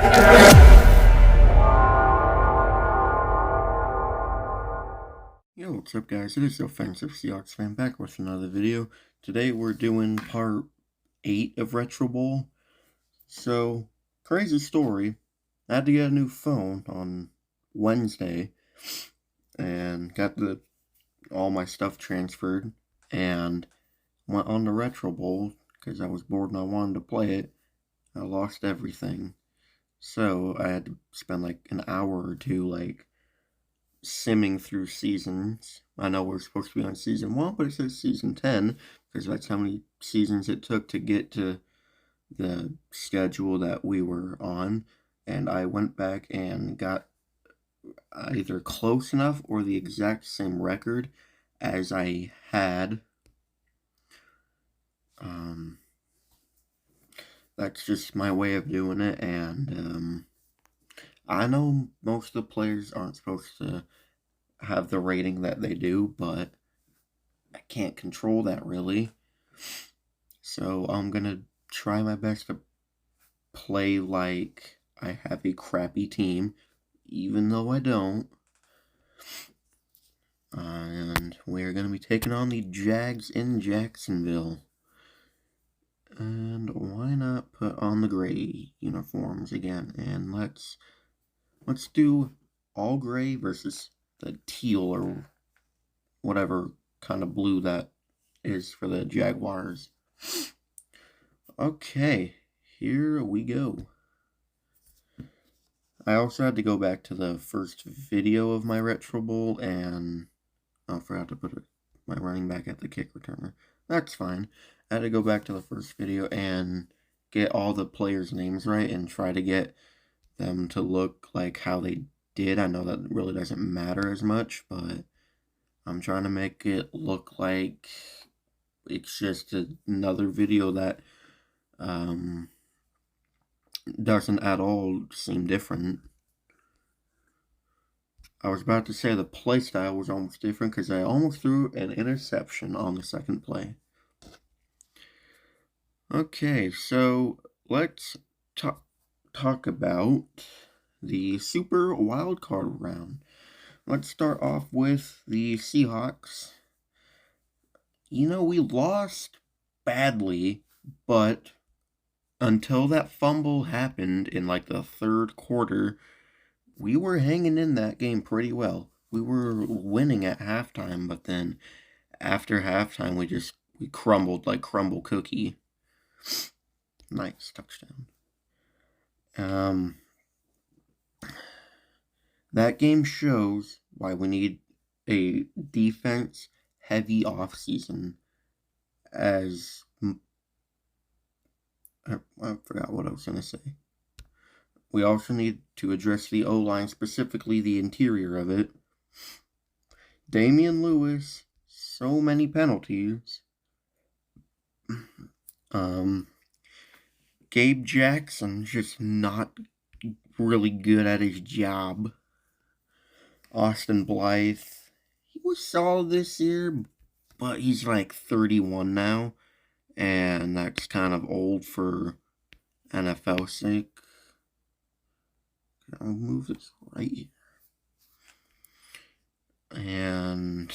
Yo, what's up guys? It is the Offensive Seahawks fan back with another video. Today we're doing part 8 of Retro Bowl. So, crazy story. I had to get a new phone on Wednesday and got all my stuff transferred and went on the Retro Bowl because I was bored and I wanted to play it. I lost everything. So, I had to spend like an hour or two simming through seasons. I know we're supposed to be on season 1, but it says season 10 because that's how many seasons it took to get to the schedule that we were on. And I went back and got either close enough or the exact same record as I had. That's just my way of doing it, and I know most of the players aren't supposed to have the rating that they do, but I can't control that really. So I'm gonna try my best to play like I have a crappy team, even though I don't. And we're gonna be taking on the Jags in Jacksonville. And why not put on the gray uniforms again? And let's do all gray versus the teal or whatever kind of blue that is for the Jaguars. Okay, here we go. I also had to go back to the first video of my Retro Bowl, and I forgot to put my running back at the kick returner. That's fine. I had to go back to the first video and get all the players' names right and try to get them to look like how they did. I know that really doesn't matter as much, but I'm trying to make it look like it's just another video that doesn't at all seem different. I was about to say the play style was almost different because I almost threw an interception on the second play. Okay, so let's talk about the Super Wildcard round. Let's start off with the Seahawks. You know, we lost badly, but until that fumble happened in like the third quarter, we were hanging in that game pretty well. We were winning at halftime, but then after halftime, we crumbled like crumble cookie. Nice touchdown. That game shows why we need a defense-heavy offseason. As I forgot what I was going to say. We also need to address the O-line, specifically the interior of it. Damian Lewis, so many penalties. Gabe Jackson just not really good at his job. Austin Blythe, he was solid this year, but he's like 31 now, and that's kind of old for NFL sake. I'll move this right here. And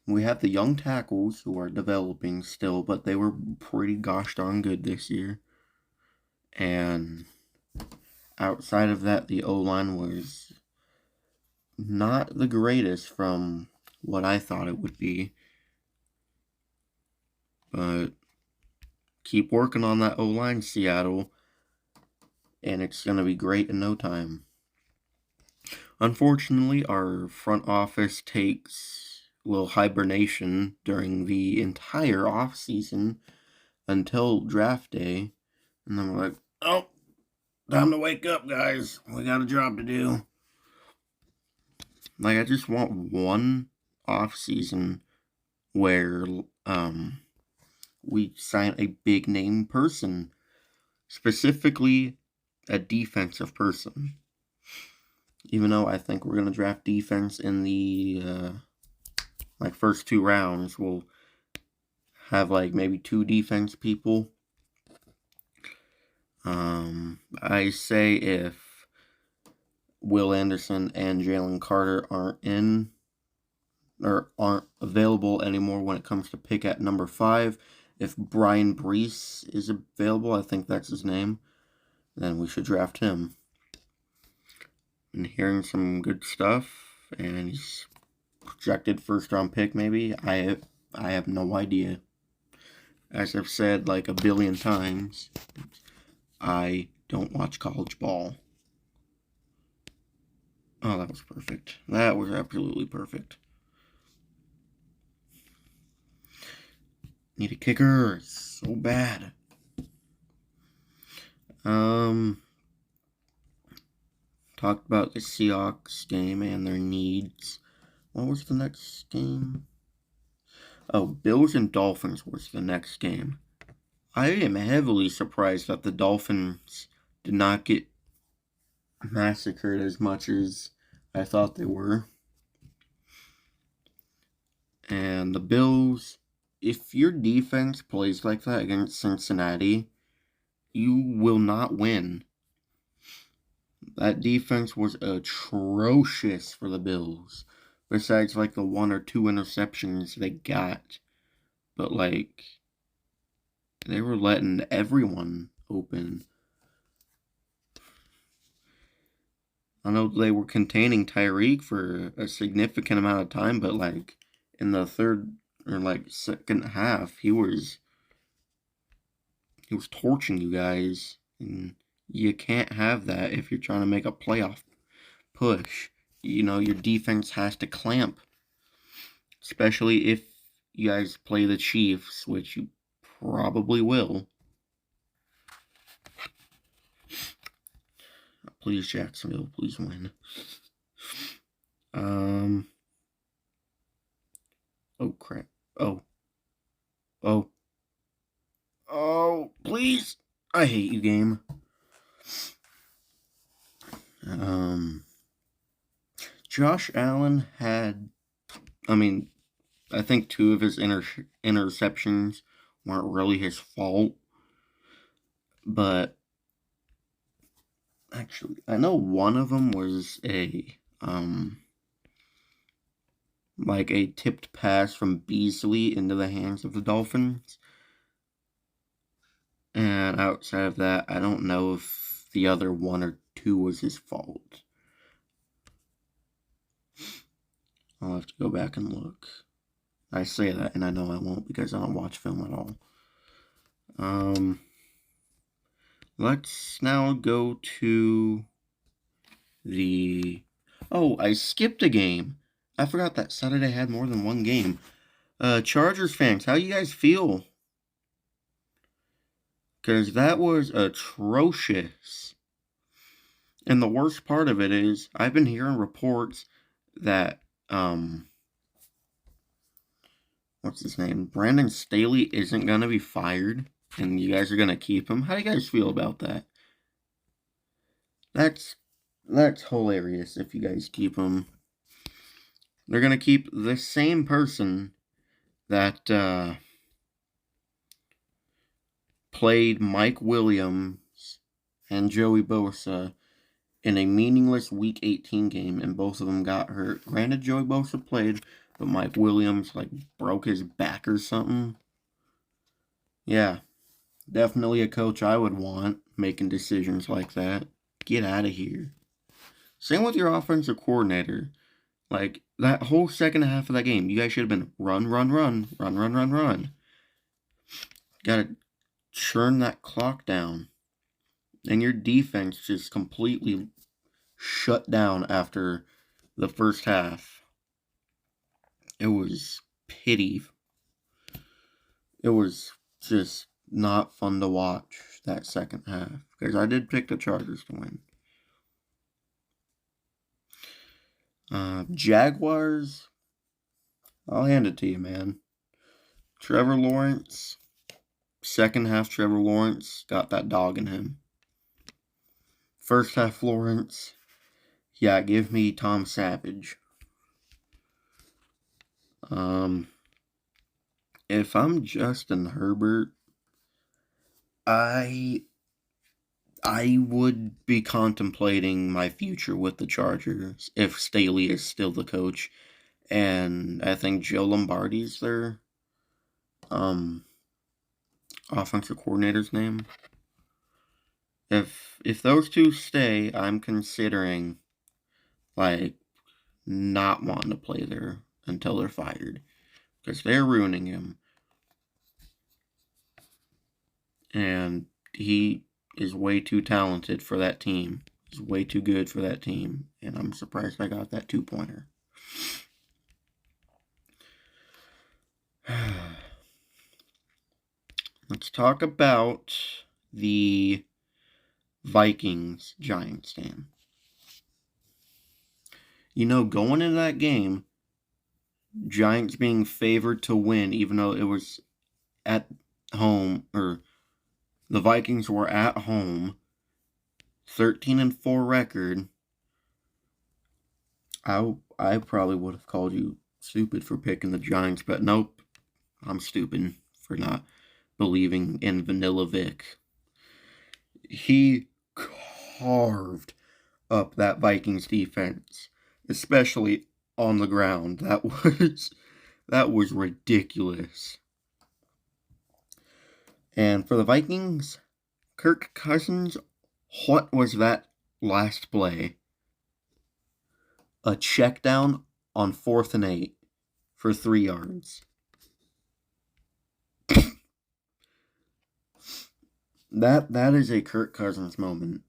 we have the young tackles who are developing still, but they were pretty gosh darn good this year. And outside of that, the O-line was not the greatest from what I thought it would be. But keep working on that O-line, Seattle, and it's going to be great in no time. Unfortunately, our front office takes a little hibernation during the entire offseason until draft day. And then we're like, oh, time to wake up, guys. We got a job to do. Like, I just want one offseason where we sign a big name person, specifically a defensive person. Even though I think we're going to draft defense in the first 2 rounds, we'll have maybe 2 defense people. I say if Will Anderson and Jalen Carter aren't available anymore when it comes to pick at number 5, if Brian Brees is available, I think that's his name, then we should draft him. And hearing some good stuff, and he's projected first-round pick maybe. I have no idea. As I've said like a billion times, I don't watch college ball. Oh, that was perfect. That was absolutely perfect. Need a kicker so bad. Talked about the Seahawks game and their needs. What was the next game? Oh, Bills and Dolphins was the next game. I am heavily surprised that the Dolphins did not get massacred as much as I thought they were. And the Bills, if your defense plays like that against Cincinnati, you will not win. That defense was atrocious for the Bills. Besides, like, the 1 or 2 interceptions they got. But, like, they were letting everyone open. I know they were containing Tyreek for a significant amount of time, but, like, in the third or, like, second half, he was torching you guys. And you can't have that if you're trying to make a playoff push. You know, your defense has to clamp. Especially if you guys play the Chiefs, which you probably will. Please, Jacksonville, please win. Oh, crap. Oh. Oh, please. I hate you, game. Josh Allen had, I think 2 of his interceptions weren't really his fault. But, actually, I know one of them was a tipped pass from Beasley into the hands of the Dolphins. And outside of that, I don't know if the other 1 or 2 was his fault. I'll have to go back and look. I say that, and I know I won't because I don't watch film at all. Let's now go to the... Oh, I skipped a game. I forgot that Saturday had more than 1 game. Chargers fans, how you guys feel? Because that was atrocious. And the worst part of it is, I've been hearing reports that, what's his name? Brandon Staley isn't going to be fired, and you guys are going to keep him. How do you guys feel about that? That's hilarious if you guys keep him. They're going to keep the same person that played Mike Williams and Joey Bosa in a meaningless Week 18 game, and both of them got hurt. Granted, Joey Bosa played, but Mike Williams, broke his back or something. Yeah, definitely a coach I would want making decisions like that. Get out of here. Same with your offensive coordinator. That whole second half of that game, you guys should have been run. Gotta churn that clock down. And your defense just completely shut down after the first half. It was pity. It was just not fun to watch that second half. Because I did pick the Chargers to win. Jaguars, I'll hand it to you, man. Trevor Lawrence, second half Trevor Lawrence got that dog in him. First half Lawrence, yeah, give me Tom Savage. If I'm Justin Herbert, I I would be contemplating my future with the Chargers if Staley is still the coach, and I think Joe Lombardi's their offensive coordinator's name. If those two stay, I'm considering like not wanting to play there until they're fired because they're ruining him, and he is way too talented for that team. He's way too good for that team, and I'm surprised I got that 2-pointer. Let's talk about the Vikings-Giants game. You know, going into that game, Giants being favored to win, even though it was at home, or the Vikings were at home, 13-4 record. I probably would have called you stupid for picking the Giants, but nope, I'm stupid for not believing in Vanilla Vic. He carved up that Vikings defense, especially on the ground. That was ridiculous. And for the Vikings, Kirk Cousins, what was that last play? A check down on 4th and 8 for 3 yards. That is a Kirk Cousins moment.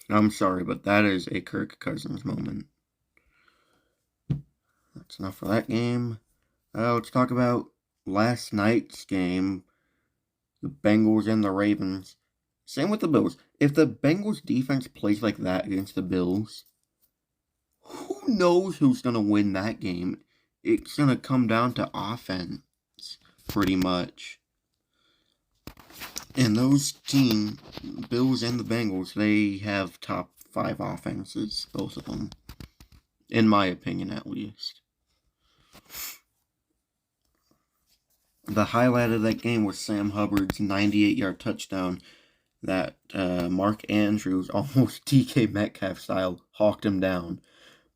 I'm sorry, but that is a Kirk Cousins moment. That's enough for that game. Let's talk about last night's game. The Bengals and the Ravens. Same with the Bills. If the Bengals defense plays like that against the Bills, who knows who's going to win that game? It's going to come down to offense, pretty much. And those teams, Bills and the Bengals, they have top 5 offenses, both of them. In my opinion, at least. The highlight of that game was Sam Hubbard's 98-yard touchdown that Mark Andrews, almost DK Metcalf style, hawked him down.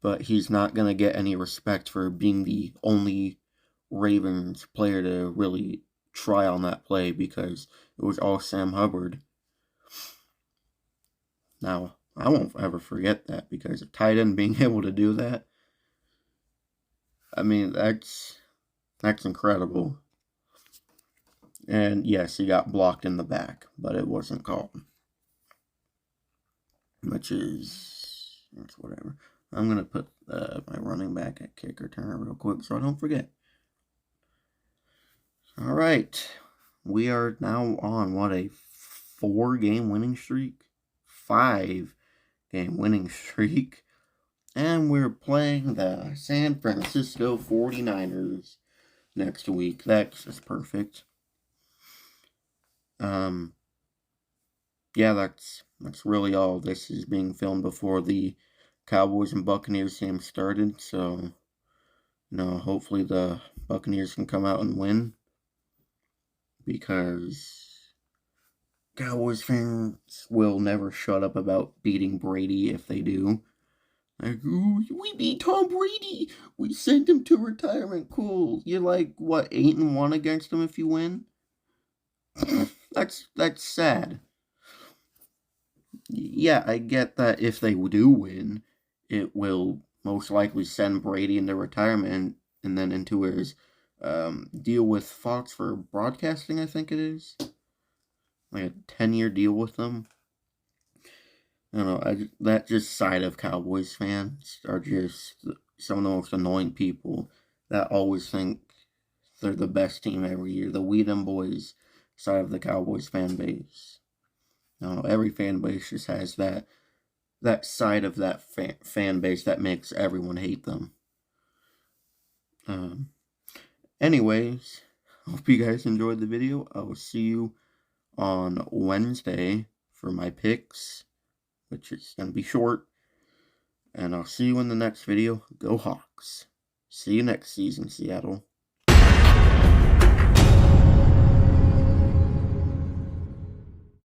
But he's not going to get any respect for being the only Ravens player to really try on that play because it was all Sam Hubbard. Now, I won't ever forget that because a tight end being able to do that, I mean, that's incredible. And yes, he got blocked in the back, but it wasn't called. That's whatever. I'm going to put my running back at kick returner real quick so I don't forget. All right. We are now on, a 4-game winning streak? 5-game winning streak. And we're playing the San Francisco 49ers next week. That's just perfect. Yeah, that's really all. This is being filmed before the Cowboys and Buccaneers game started, so hopefully the Buccaneers can come out and win because Cowboys fans will never shut up about beating Brady if they do. Like, ooh, we beat Tom Brady. We sent him to retirement. Cool. You're like, what, 8-1 against him if you win? That's sad. Yeah, I get that if they do win, it will most likely send Brady into retirement and then into his deal with Fox for broadcasting, I think it is. Like a 10-year deal with them. I don't know, that just side of Cowboys fans are just some of the most annoying people that always think they're the best team every year. The Weedham Boys side of the Cowboys fan base. I don't know, every fan base just has that side of that fan base that makes everyone hate them. Anyways, hope you guys enjoyed the video. I will see you on Wednesday for my picks, which is going to be short. And I'll see you in the next video. Go Hawks. See you next season, Seattle.